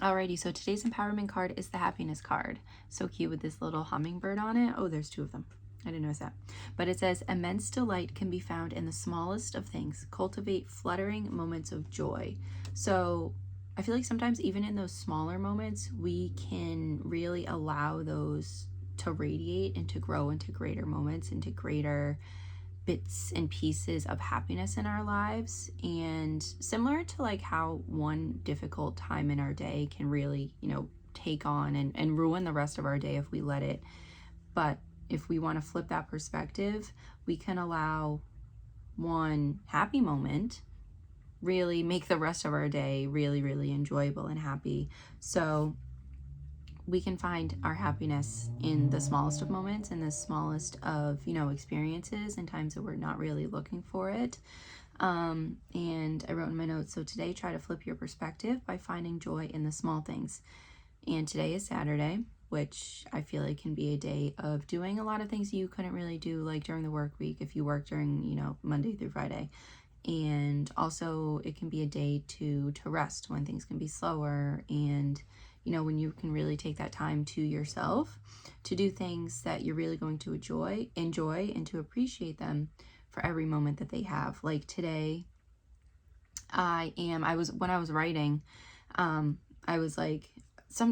Alrighty, so today's empowerment card is the happiness card. So cute with this little hummingbird on it. Oh, there's two of them. I didn't notice that. But it says, immense delight can be found in the smallest of things. Cultivate fluttering moments of joy. So I feel like sometimes even in those smaller moments, we can really allow those to radiate and to grow into greater moments, into greater bits and pieces of happiness in our lives. And similar to like how one difficult time in our day can really, take on and ruin the rest of our day if we let it. But if we want to flip that perspective, we can allow one happy moment really make the rest of our day really, really enjoyable and happy. So we can find our happiness in the smallest of moments, in the smallest of, experiences and times that we're not really looking for it. And I wrote in my notes, so today try to flip your perspective by finding joy in the small things. And today is Saturday, which I feel like can be a day of doing a lot of things you couldn't really do like during the work week if you work during, Monday through Friday. And also it can be a day to rest when things can be slower, and when you can really take that time to yourself to do things that you're really going to enjoy and to appreciate them for every moment that they have. Like today, when I was writing, I was like,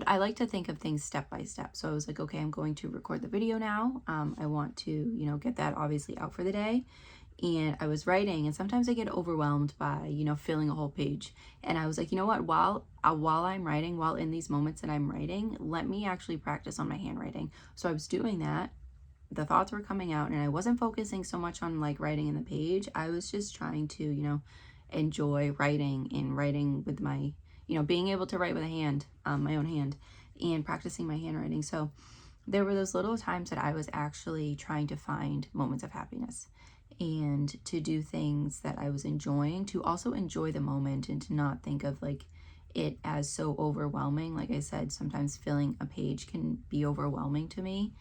I like to think of things step by step. So I was like, okay, I'm going to record the video now. I want to, get that obviously out for the day. And I was writing, and sometimes I get overwhelmed by, filling a whole page. And I was like, you know what, while I'm writing, while in these moments that I'm writing, let me actually practice on my handwriting. So I was doing that. The thoughts were coming out, and I wasn't focusing so much on like writing in the page. I was just trying to, enjoy writing and writing with my, being able to write with a hand, my own hand, and practicing my handwriting. So there were those little times that I was actually trying to find moments of happiness and to do things that I was enjoying, to also enjoy the moment and to not think of like it as so overwhelming. Like I said, sometimes filling a page can be overwhelming to me.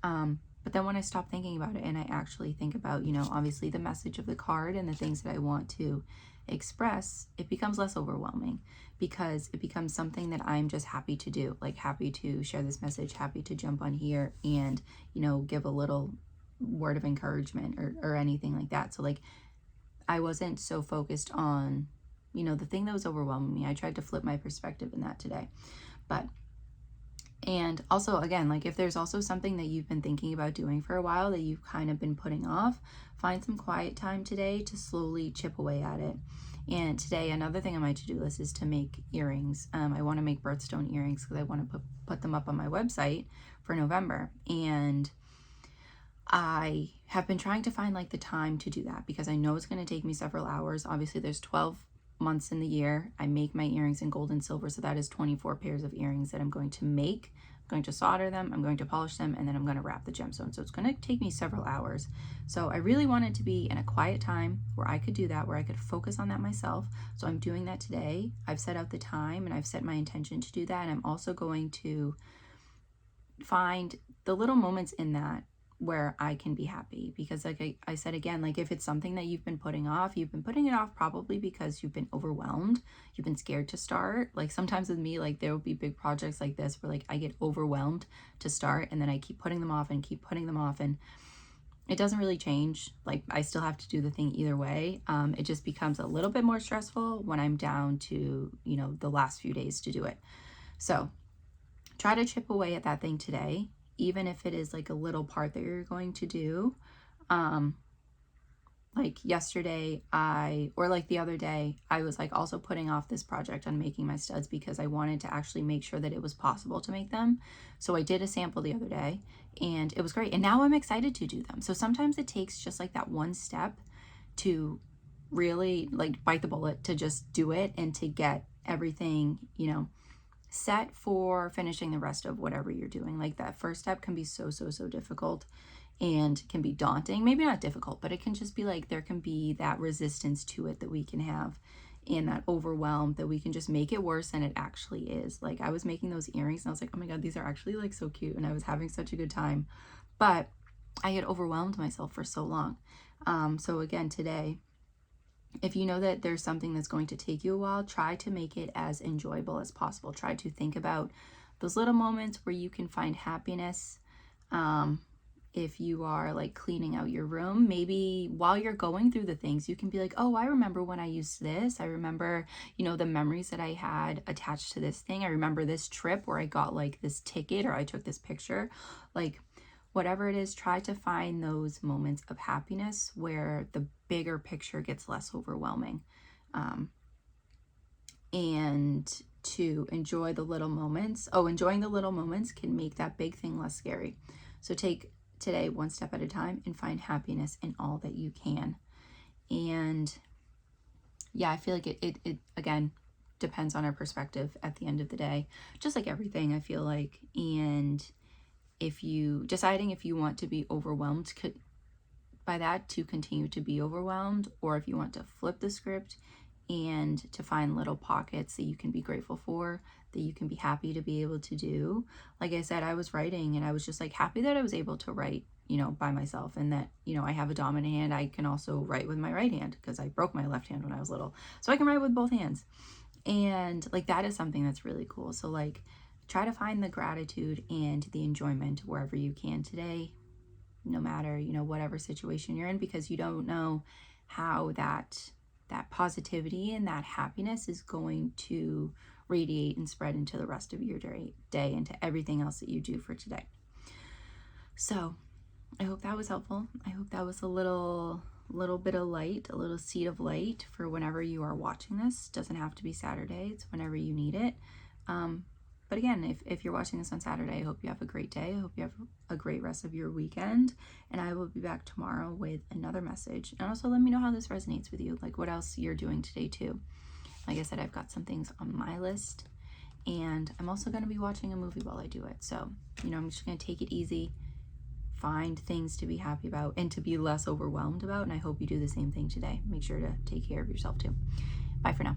But then when I stop thinking about it and I actually think about, obviously the message of the card and the things that I want to express, it becomes less overwhelming because it becomes something that I'm just happy to do, like happy to share this message, happy to jump on here and, give a little word of encouragement or anything like that. So like I wasn't so focused on, the thing that was overwhelming me. I tried to flip my perspective in that today. And also, again, like if there's also something that you've been thinking about doing for a while that you've kind of been putting off, find some quiet time today to slowly chip away at it. And today, another thing on my to-do list is to make earrings. I want to make birthstone earrings because I want to put them up on my website for November. And I have been trying to find like the time to do that because I know it's going to take me several hours. Obviously, there's 12 months in the year. I make my earrings in gold and silver, so that is 24 pairs of earrings that I'm going to make. I'm going to solder them, I'm going to polish them, and then I'm going to wrap the gemstone. So it's going to take me several hours. So I really wanted to be in a quiet time where I could do that, where I could focus on that myself. So I'm doing that today. I've set out the time and I've set my intention to do that. And I'm also going to find the little moments in that where I can be happy, because like I said again, like if it's something that you've been putting it off probably because you've been overwhelmed, you've been scared to start. Like sometimes with me, like there will be big projects like this where like I get overwhelmed to start and then I keep putting them off and keep putting them off, and it doesn't really change. Like I still have to do the thing either way. It just becomes a little bit more stressful when I'm down to, the last few days to do it. So try to chip away at that thing today, even if it is like a little part that you're going to do. Like yesterday, or like the other day, I was like also putting off this project on making my studs because I wanted to actually make sure that it was possible to make them. So I did a sample the other day and it was great. And now I'm excited to do them. So sometimes it takes just like that one step to really like bite the bullet, to just do it and to get everything, set for finishing the rest of whatever you're doing. Like that first step can be so difficult and can be daunting. Maybe not difficult, but it can just be like there can be that resistance to it that we can have, and that overwhelm that we can just make it worse than it actually is. Like I was making those earrings and I was like, oh my god, these are actually like so cute, and I was having such a good time, but I had overwhelmed myself for so long. So again, today if you know that there's something that's going to take you a while, try to make it as enjoyable as possible. Try to think about those little moments where you can find happiness. If you are like cleaning out your room, maybe while you're going through the things, you can be like, oh, I remember when I used this. I remember, the memories that I had attached to this thing. I remember this trip where I got like this ticket or I took this picture. Like, whatever it is, try to find those moments of happiness where the bigger picture gets less overwhelming. And to enjoy the little moments. Oh, enjoying the little moments can make that big thing less scary. So take today one step at a time and find happiness in all that you can. And yeah, I feel like it again depends on our perspective at the end of the day, just like everything, I feel like. And if you deciding if you want to be overwhelmed by that to continue to be overwhelmed, or if you want to flip the script and to find little pockets that you can be grateful for, that you can be happy to be able to do. Like I said, I was writing and I was just like happy that I was able to write, by myself, and that, I have a dominant hand. I can also write with my right hand because I broke my left hand when I was little. So I can write with both hands. And like that is something that's really cool. So like try to find the gratitude and the enjoyment wherever you can today, no matter, whatever situation you're in, because you don't know how that positivity and that happiness is going to radiate and spread into the rest of your day, into everything else that you do for today. So I hope that was helpful. I hope that was a little bit of light, a little seed of light for whenever you are watching this. It doesn't have to be Saturday. It's whenever you need it. But again, if you're watching this on Saturday, I hope you have a great day. I hope you have a great rest of your weekend. And I will be back tomorrow with another message. And also let me know how this resonates with you, like what else you're doing today too. Like I said, I've got some things on my list. And I'm also going to be watching a movie while I do it. So, I'm just going to take it easy, find things to be happy about and to be less overwhelmed about. And I hope you do the same thing today. Make sure to take care of yourself too. Bye for now.